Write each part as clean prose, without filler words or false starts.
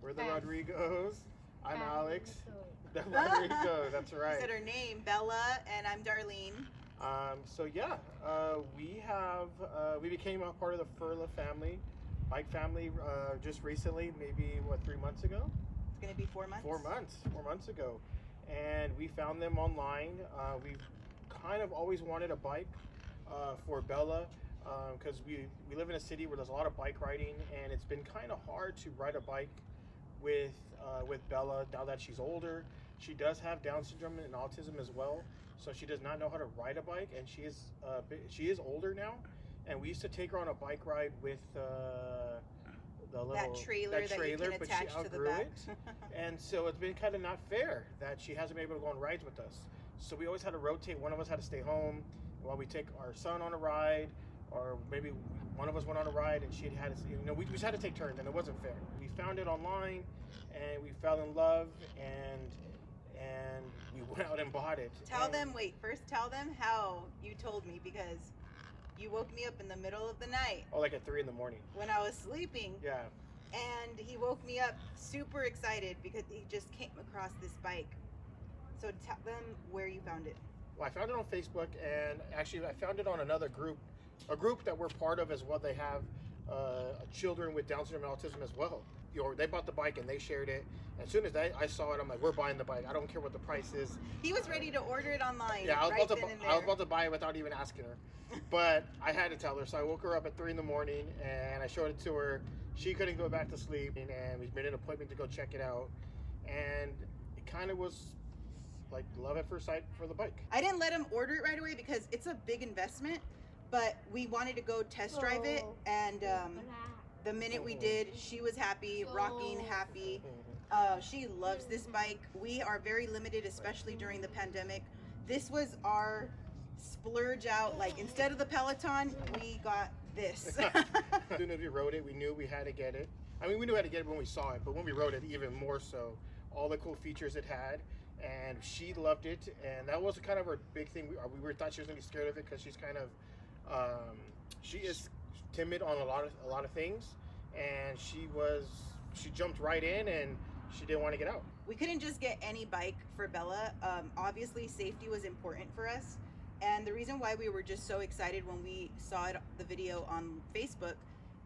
We're the Rodrigos. I'm Alex. The Rodrigo, that's right. She said her name, Bella, and I'm Darlene. We became a part of the Ferla family, bike family, just recently, maybe 3 months ago? It's gonna be 4 months. 4 months ago. And we found them online. We've kind of always wanted a bike for Bella, because we live in a city where there's a lot of bike riding, and it's been kind of hard to ride a bike with Bella now that she's older. She does have Down syndrome and autism as well, so she does not know how to ride a bike, and she is older now. And we used to take her on a bike ride with that trailer that you can attach to the back. And so it's been kind of not fair that she hasn't been able to go on rides with us. So we always had to rotate. One of us had to stay home while we take our son on a ride, or maybe one of us went on a ride and she had to, we just had to take turns, and it wasn't fair. We found it online and we fell in love, and we went out and bought it. Tell them how you told me, because you woke me up in the middle of the night. Oh, like at 3 a.m. when I was sleeping. Yeah. And he woke me up super excited because he just came across this bike. So tell them where you found it. Well, I found it on Facebook, and actually I found it on another group, a group that we're part of as well. They have children with Down syndrome and autism as well. They bought the bike and they shared it. As soon as I saw it, I'm like, we're buying the bike. I don't care what the price is. He was ready to order it online. Yeah, I was about to buy it without even asking her. But I had to tell her, so I woke her up at 3 a.m. and I showed it to her. She couldn't go back to sleep, and we made an appointment to go check it out. And it kind of was like love at first sight for the bike. I didn't let him order it right away because it's a big investment, but we wanted to go test drive it, and the minute we did, she was happy, rocking happy. She loves this bike. We are very limited, especially during the pandemic. This was our splurge out. Like, instead of the Peloton, we got this. As soon as we rode it, we knew we had to get it. I mean, we knew how to get it when we saw it, but when we rode it, even more so. All the cool features it had, and she loved it, and that was kind of her big thing. We thought she was gonna be scared of it because she's kind of she is timid on a lot of things, and she jumped right in, and she didn't want to get out. We couldn't just get any bike for Bella. Obviously, safety was important for us, and the reason why we were just so excited when we saw the video on Facebook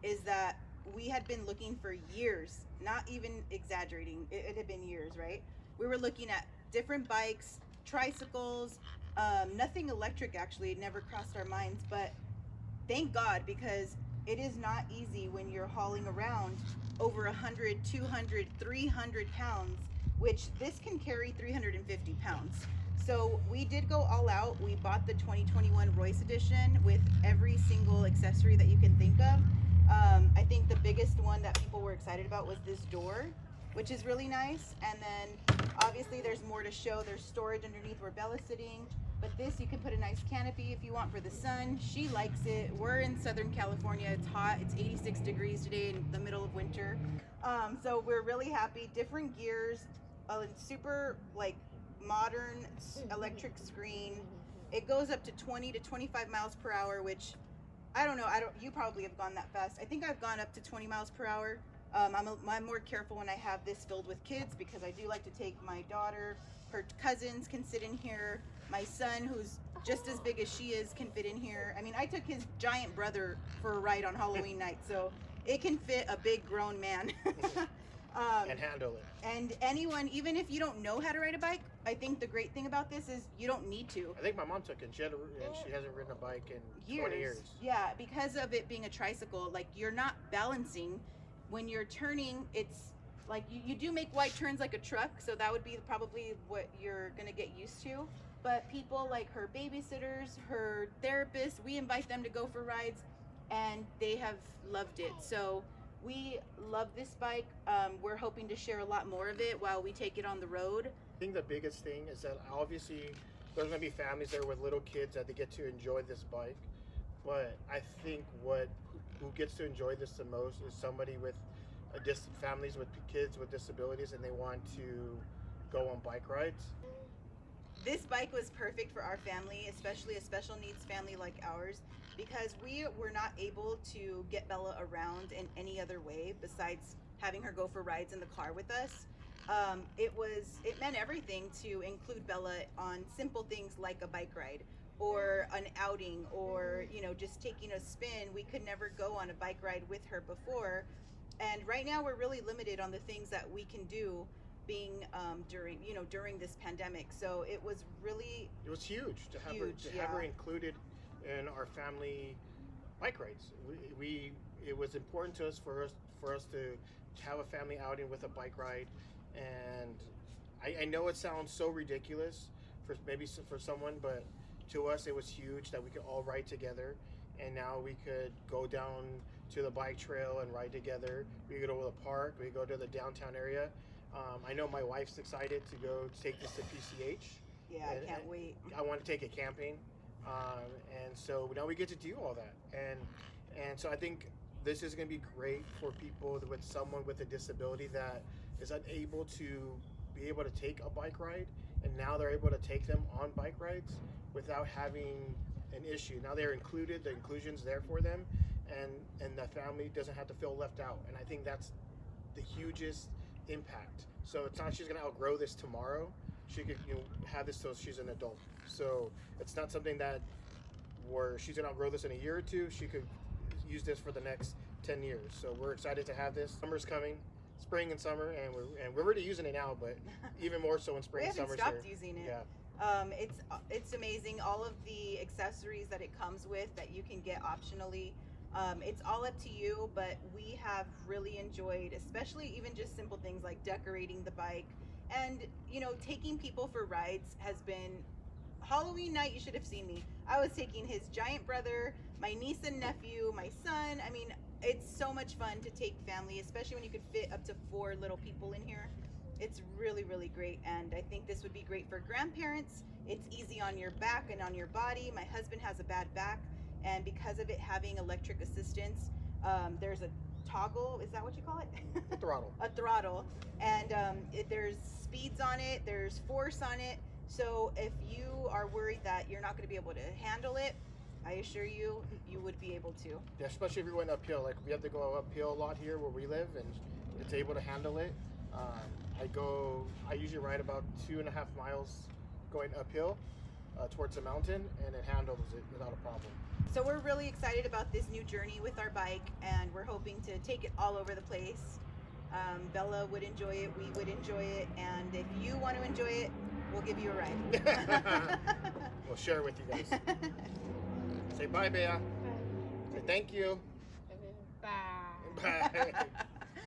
is that we had been looking for years, not even exaggerating, it had been years, right? We were looking at different bikes, tricycles, nothing electric actually, it never crossed our minds, but thank God, because it is not easy when you're hauling around over 100, 200, 300 pounds, which this can carry 350 pounds. So we did go all out. We bought the 2021 Royce edition with every single accessory that you can think of. I think the biggest one that people were excited about was this door, which is really nice. And then obviously there's more to show. There's storage underneath where Bella's sitting. But this, you can put a nice canopy if you want for the sun. She likes it. We're in Southern California. It's hot. It's 86 degrees today in the middle of winter. So we're really happy. Different gears, a super like modern electric screen. It goes up to 20 to 25 miles per hour, which I don't know. You probably have gone that fast. I think I've gone up to 20 miles per hour. I'm more careful when I have this filled with kids because I do like to take my daughter. Her cousins can sit in here. My son, who's just as big as she is, can fit in here. I mean, I took his giant brother for a ride on Halloween night, so it can fit a big grown man. And handle it. And anyone, even if you don't know how to ride a bike, I think the great thing about this is you don't need to. I think my mom took it, and she hasn't ridden a bike in 20 years. Yeah, because of it being a tricycle, like you're not balancing. When you're turning, it's like you do make wide turns like a truck, so that would be probably what you're gonna get used to. But people like her babysitters, her therapists, we invite them to go for rides, and they have loved it. So we love this bike. We're hoping to share a lot more of it while we take it on the road. I think the biggest thing is that obviously there's going to be families there with little kids that they get to enjoy this bike. But I think who gets to enjoy this the most is somebody with families with kids with disabilities, and they want to go on bike rides. This bike was perfect for our family, especially a special needs family like ours, because we were not able to get Bella around in any other way besides having her go for rides in the car with us. It meant everything to include Bella on simple things like a bike ride or an outing, or just taking a spin. We could never go on a bike ride with her before, and right now we're really limited on the things that we can do, being during this pandemic. So it was huge to have yeah. her included in our family bike rides. It was important to us for us to have a family outing with a bike ride, and I know it sounds so ridiculous for someone, but to us it was huge that we could all ride together, and now we could go down to the bike trail and ride together. We could go to the park, we could go to the downtown area. I know my wife's excited to go take this to PCH. Yeah, I can't wait. I want to take it camping, and so now we get to do all that, and so I think this is going to be great for people with someone with a disability that is unable to be able to take a bike ride, and now they're able to take them on bike rides without having an issue. Now they're included, the inclusion's there for them, and the family doesn't have to feel left out. And I think that's the hugest impact. So it's not she's going to outgrow this tomorrow. She could have this till she's an adult. So it's not something that where she's going to outgrow this in a year or two. She could use this for the next 10 years. So we're excited to have this. Summer's coming, spring and summer, and we're already using it now, but even more so in spring and summer. We haven't stopped using it. Yeah. It's amazing, all of the accessories that it comes with that you can get optionally. It's all up to you, but we have really enjoyed, especially even just simple things like decorating the bike, and taking people for rides has been. Halloween night, you should have seen me. I was taking his giant brother, my niece and nephew, my son. I mean, it's so much fun to take family, especially when you could fit up to 4 little people in here. It's really, really great, and I think this would be great for grandparents. It's easy on your back and on your body. My husband has a bad back, and because of it having electric assistance, there's a toggle, is that what you call it? A throttle. A throttle, and there's speeds on it, there's force on it. So if you are worried that you're not going to be able to handle it, I assure you, you would be able to. Yeah, especially if you're going uphill. Like, we have to go uphill a lot here where we live, and it's able to handle it. I usually ride about 2.5 miles going uphill towards the mountain, and it handles it without a problem. So we're really excited about this new journey with our bike, and we're hoping to take it all over the place. Bella would enjoy it, we would enjoy it, and if you want to enjoy it, we'll give you a ride. We'll share it with you guys. Say bye, Bea. Bye. Say thank you. Bye. Bye.